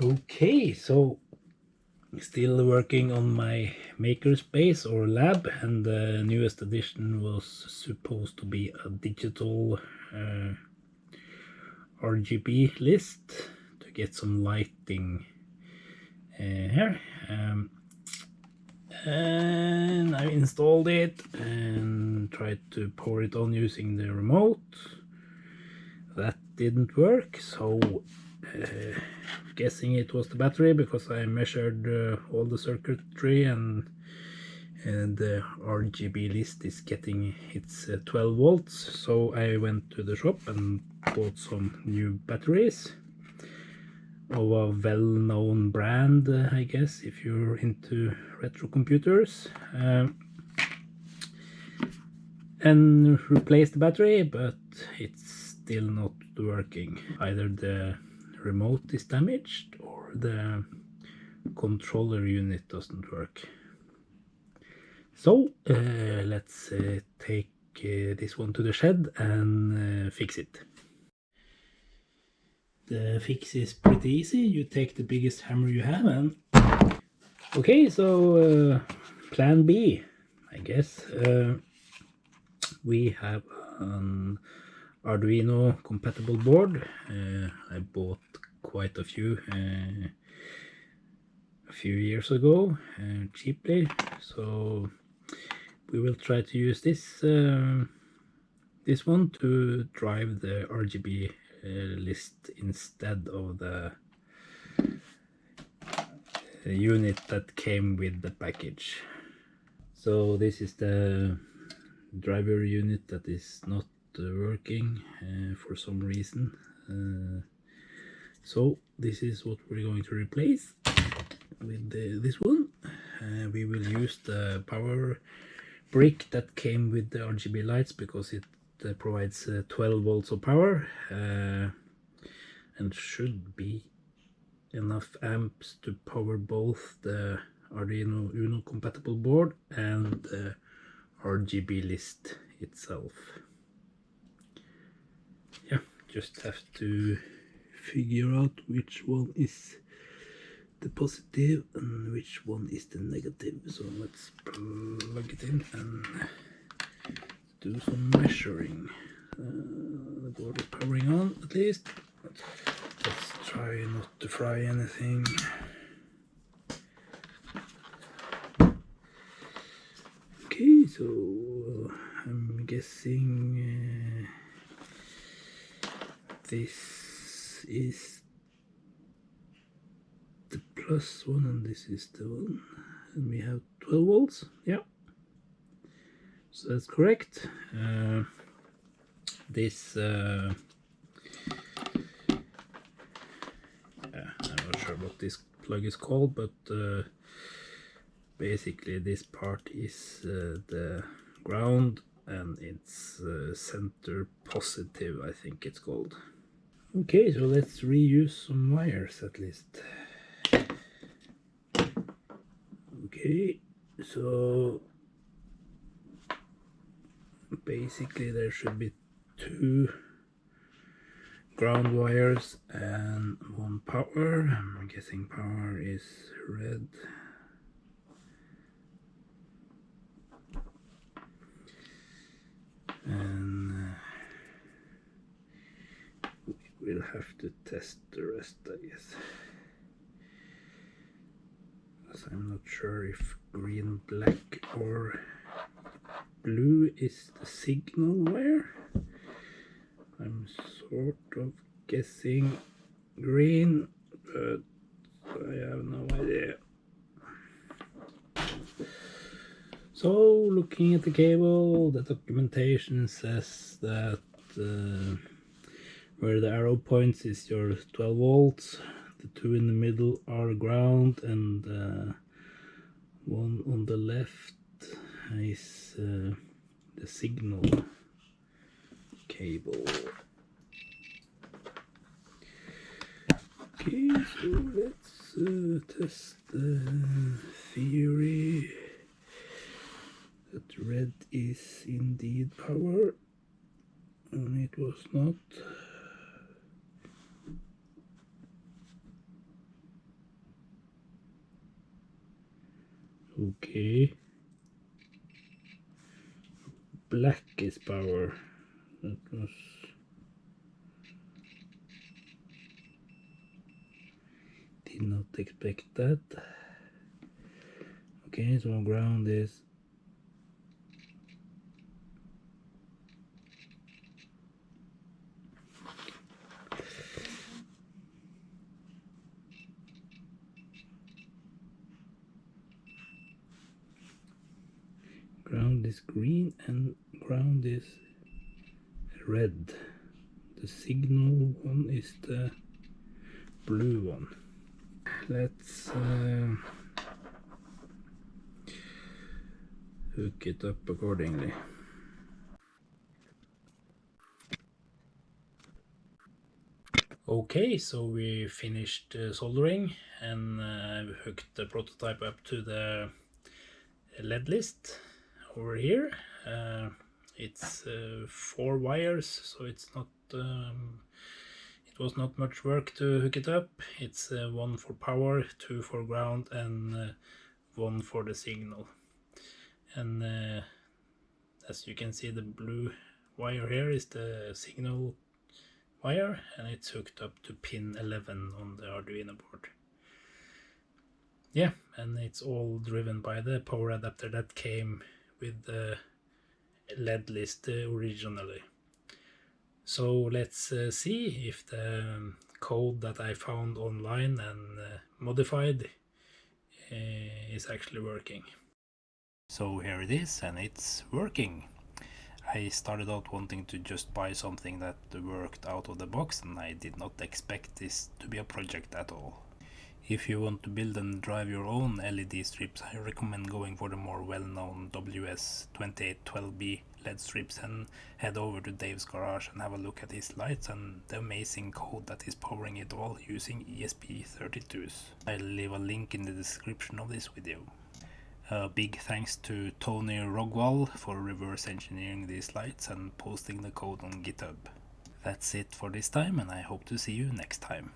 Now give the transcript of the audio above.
Okay, so still working on my makerspace or lab, and the newest addition was supposed to be a digital RGB list to get some lighting here. And I installed it and tried to power it on using the remote. That didn't work, so guessing it was the battery, because I measured all the circuitry, and the RGB list is getting its 12 volts. So I went to the shop and bought some new batteries of a well-known brand, I guess, if you're into retro computers, and replaced the battery, but it's still not working. Either the remote is damaged or the controller unit doesn't work. So let's take this one to the shed and fix it. The fix is pretty easy. You take the biggest hammer you have and... Okay, so plan B, I guess. We have an Arduino compatible board. I bought quite a few years ago, cheaply. So we will try to use this one to drive the RGB list instead of the unit that came with the package. So this is the driver unit that is not working for some reason. So this is what we're going to replace with this one. We will use the power brick that came with the RGB lights, because it provides 12 volts of power and should be enough amps to power both the Arduino Uno compatible board and the RGB list itself. Yeah, just have to figure out which one is the positive and which one is the negative. So let's plug it in and do some measuring. The board is powering on, at least. Let's try not to fry anything. Okay, so I'm guessing this is the plus one and this is the one, and we have 12 volts. Yeah, so that's correct. This I'm not sure what this plug is called, but basically this part is the ground, and it's center positive, I think it's called. Okay, so let's reuse some wires at least. Okay, so basically there should be 2 ground wires and 1 power. I'm guessing power is red. And we'll have to test the rest, I guess. Because I'm not sure if green, black or blue is the signal wire. I'm sort of guessing green, but I have no idea. So looking at the cable, the documentation says that where the arrow points is your 12 volts, the 2 in the middle are ground, and one on the left is the signal cable. Okay, so let's test the theory that red is indeed power, and it was not. Okay. Black is power. That was... Did not expect that. Okay, so ground is... Ground is green and ground is red. The signal one is the blue one. Let's hook it up accordingly. Okay, so we finished soldering, and I've hooked the prototype up to the LED list over here. It's 4 wires, so it's not it was not much work to hook it up. It's 1 for power, 2 for ground, and 1 for the signal. And as you can see, the blue wire here is the signal wire, and it's hooked up to pin 11 on the Arduino board. Yeah, and it's all driven by the power adapter that came with the LED list originally. So let's see if the code that I found online and modified is actually working. So here it is, and it's working. I started out wanting to just buy something that worked out of the box, and I did not expect this to be a project at all. If you want to build and drive your own LED strips, I recommend going for the more well-known WS2812B LED strips and head over to Dave's garage and have a look at his lights and the amazing code that is powering it all using ESP32s. I'll leave a link in the description of this video. Big thanks to Tony Rogvall for reverse engineering these lights and posting the code on GitHub. That's it for this time, and I hope to see you next time.